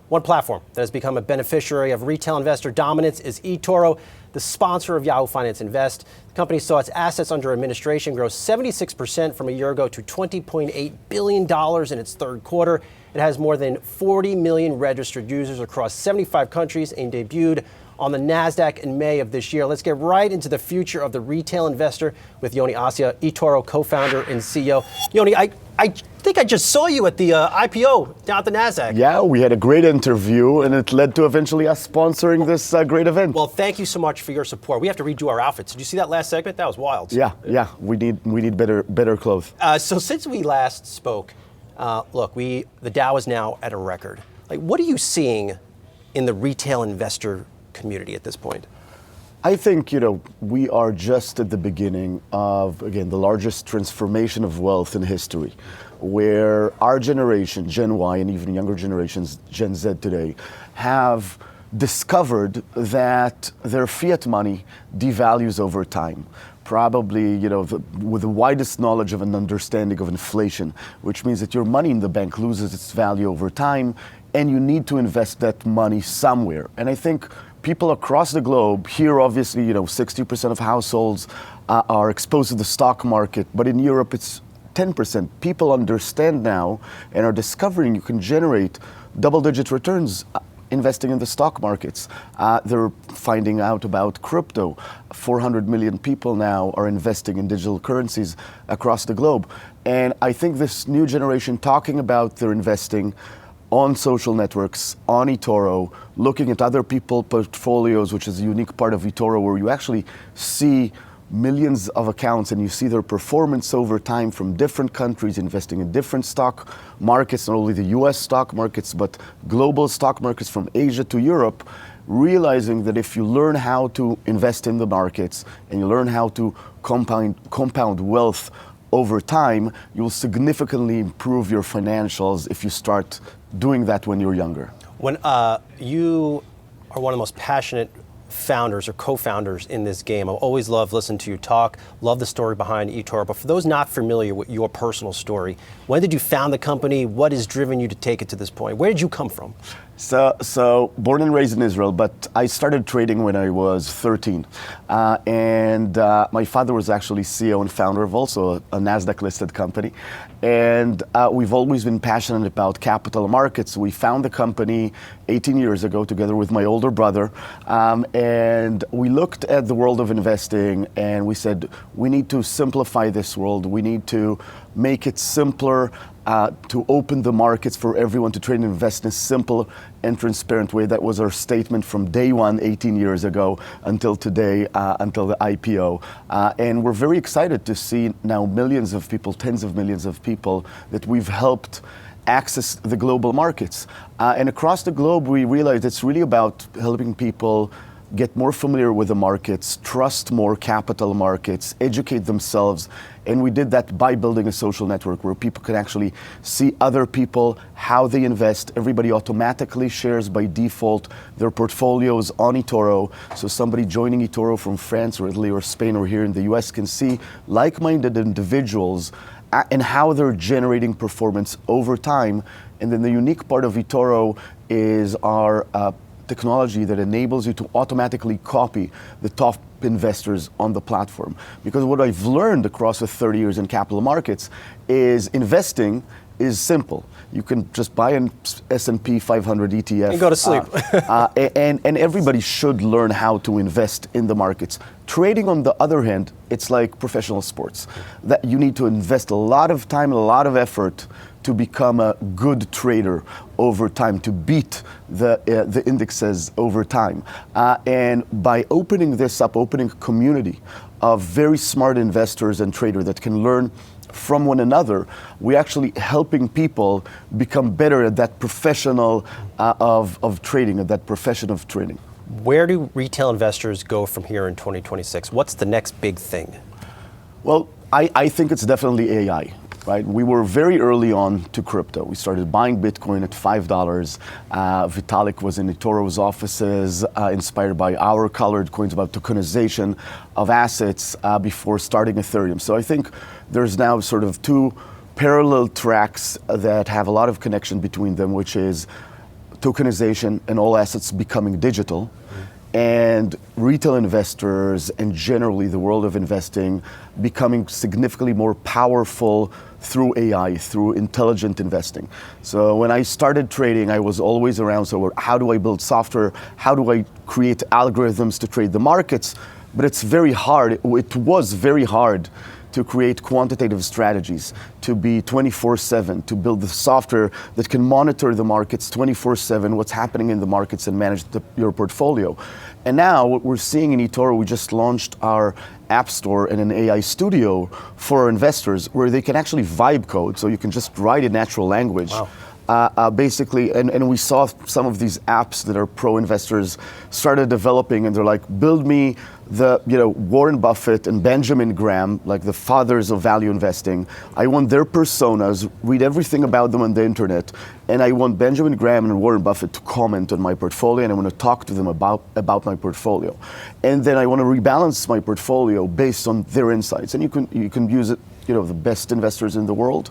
One platform that has become a beneficiary of retail investor dominance is eToro, the sponsor of Yahoo Finance Invest. The company saw its assets under administration grow 76% from a year ago to $20.8 billion in its third quarter. It has more than 40 million registered users across 75 countries and debuted on the NASDAQ in May of this year. Let's get right into the future of the retail investor with Yoni Assia, eToro co-founder and CEO. Yoni, I think I just saw you at the IPO down at the NASDAQ. Yeah, we had a great interview, and it led to eventually us sponsoring this great event. Well, thank you so much for your support. We have to redo our outfits. Did you see that last segment? That was wild. Yeah, we need better clothes. So since we last spoke, look, the Dow is now at a record. Like, what are you seeing in the retail investor community at this point? I think, we are just at the beginning of, again, the largest transformation of wealth in history, where our generation, Gen Y, and even younger generations, Gen Z today, have discovered that their fiat money devalues over time. Probably, with the widest knowledge of an understanding of inflation, which means that your money in the bank loses its value over time, and you need to invest that money somewhere. And I think people across the globe, here obviously, 60% of households are exposed to the stock market, but in Europe it's 10%. People understand now and are discovering you can generate double-digit returns investing in the stock markets. They're finding out about crypto. 400 million people now are investing in digital currencies across the globe. And I think this new generation talking about their investing on social networks, on eToro, looking at other people's portfolios, which is a unique part of eToro, where you actually see millions of accounts and you see their performance over time from different countries, investing in different stock markets, not only the US stock markets, but global stock markets from Asia to Europe, realizing that if you learn how to invest in the markets and you learn how to compound wealth over time, you'll significantly improve your financials if you start doing that when you're younger. When you are one of the most passionate founders or co-founders in this game, I've always loved listening to you talk, love the story behind eToro, but for those not familiar with your personal story, when did you found the company? What has driven you to take it to this point? Where did you come from? So born and raised in Israel, but I started trading when I was 13. And my father was actually CEO and founder of also a NASDAQ-listed company. And we've always been passionate about capital markets. We found the company 18 years ago together with my older brother. And we looked at the world of investing and we said, we need to simplify this world. We need to make it simpler to open the markets for everyone to trade and invest in a simple and transparent way. That was our statement from day one, 18 years ago, until today, until the IPO. And we're very excited to see now millions of people, tens of millions of people that we've helped access the global markets. And across the globe, we realized it's really about helping people get more familiar with the markets, trust more capital markets, educate themselves. And we did that by building a social network where people can actually see other people, how they invest. Everybody automatically shares by default their portfolios on eToro. So somebody joining eToro from France or Italy or Spain or here in the US can see like-minded individuals and how they're generating performance over time. And then the unique part of eToro is our technology that enables you to automatically copy the top investors on the platform. Because what I've learned across the 30 years in capital markets is investing is simple. You can just buy an S&P 500 ETF. And go to sleep. And everybody should learn how to invest in the markets. Trading, on the other hand, it's like professional sports. That you need to invest a lot of time and a lot of effort to become a good trader over time, to beat the indexes over time. And by opening this up, opening a community of very smart investors and traders that can learn from one another, we're actually helping people become better at that professional of trading, at that profession of trading. Where do retail investors go from here in 2026? What's the next big thing? Well, I think it's definitely AI. Right? We were very early on to crypto. We started buying Bitcoin at $5. Vitalik was in eToro's offices, inspired by our colored coins about tokenization of assets before starting Ethereum. So I think there's now sort of two parallel tracks that have a lot of connection between them, which is tokenization and all assets becoming digital, and retail investors and generally the world of investing becoming significantly more powerful through AI, through intelligent investing. So when I started trading, I was always around, so how do I build software? How do I create algorithms to trade the markets? But it's very hard, it was very hard to create quantitative strategies, to be 24/7, to build the software that can monitor the markets 24/7, what's happening in the markets and manage your portfolio. And now what we're seeing in eToro, we just launched our app store and an AI studio for our investors where they can actually vibe code, so you can just write in natural language. Wow. Basically, and we saw some of these apps that our pro investors started developing, and they're like, build me the, Warren Buffett and Benjamin Graham, like the fathers of value investing. I want their personas, read everything about them on the internet, and I want Benjamin Graham and Warren Buffett to comment on my portfolio, and I want to talk to them about my portfolio. And then I want to rebalance my portfolio based on their insights. And you can use it, the best investors in the world,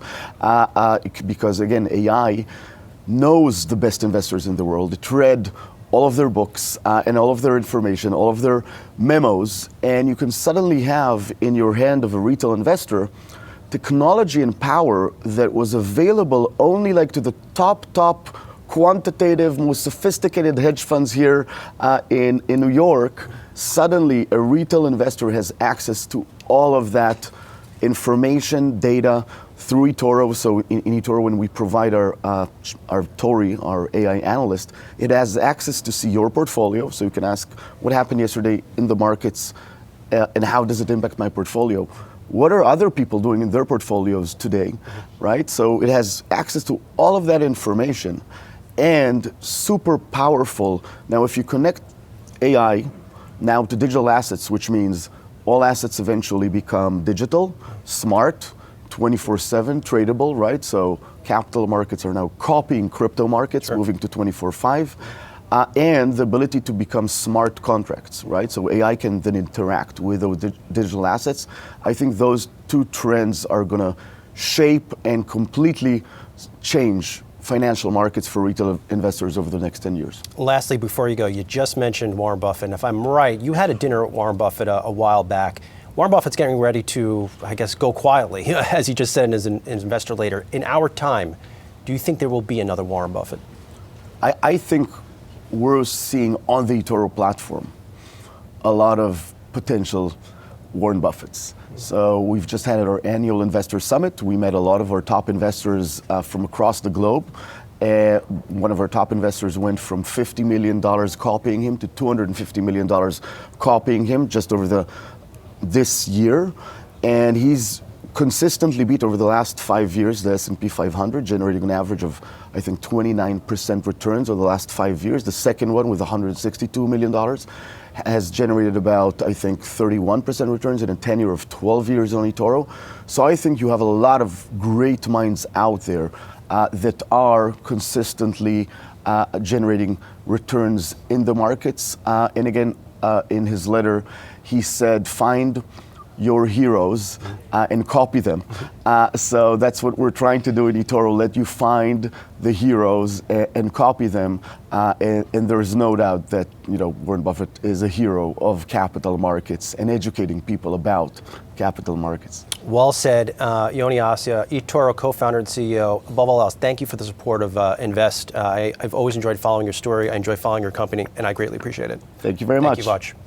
because again, AI knows the best investors in the world. It read all of their books and all of their information, all of their memos, and you can suddenly have in your hand of a retail investor technology and power that was available only like to the top quantitative, most sophisticated hedge funds here in New York. Suddenly a retail investor has access to all of that information, data through eToro. So in eToro, when we provide our Tori, our AI analyst, it has access to see your portfolio. So you can ask what happened yesterday in the markets and how does it impact my portfolio? What are other people doing in their portfolios today, right? So it has access to all of that information and super powerful. Now, if you connect AI now to digital assets, which means all assets eventually become digital, smart, 24/7 tradable, right? So capital markets are now copying crypto markets, Sure. moving to 24/5, and the ability to become smart contracts, right? So AI can then interact with those digital assets. I think those two trends are going to shape and completely change financial markets for retail investors over the next 10 years. Lastly, before you go, you just mentioned Warren Buffett. And if I'm right, you had a dinner with Warren Buffett a while back. Warren Buffett's getting ready to, I guess, go quietly, as he just said in his investor later. In our time, do you think there will be another Warren Buffett? I think we're seeing on the eToro platform a lot of potential Warren Buffetts. So we've just had our annual investor summit. We met a lot of our top investors from across the globe. One of our top investors went from $50 million copying him to $250 million copying him just over this year. And he's consistently beat over the last 5 years the S&P 500, generating an average of, I think, 29% returns over the last 5 years. The second one with $162 million has generated about, I think, 31% returns in a tenure of 12 years on eToro. So I think you have a lot of great minds out there that are consistently generating returns in the markets. And again, in his letter, he said, find your heroes and copy them. So that's what we're trying to do in eToro, let you find the heroes and copy them. And there's no doubt that Warren Buffett is a hero of capital markets and educating people about capital markets. Well said. Yoni Assia, eToro co-founder and CEO. Above all else, thank you for the support of Invest. I've always enjoyed following your story. I enjoy following your company, and I greatly appreciate it. Thank you very much. Thank you much.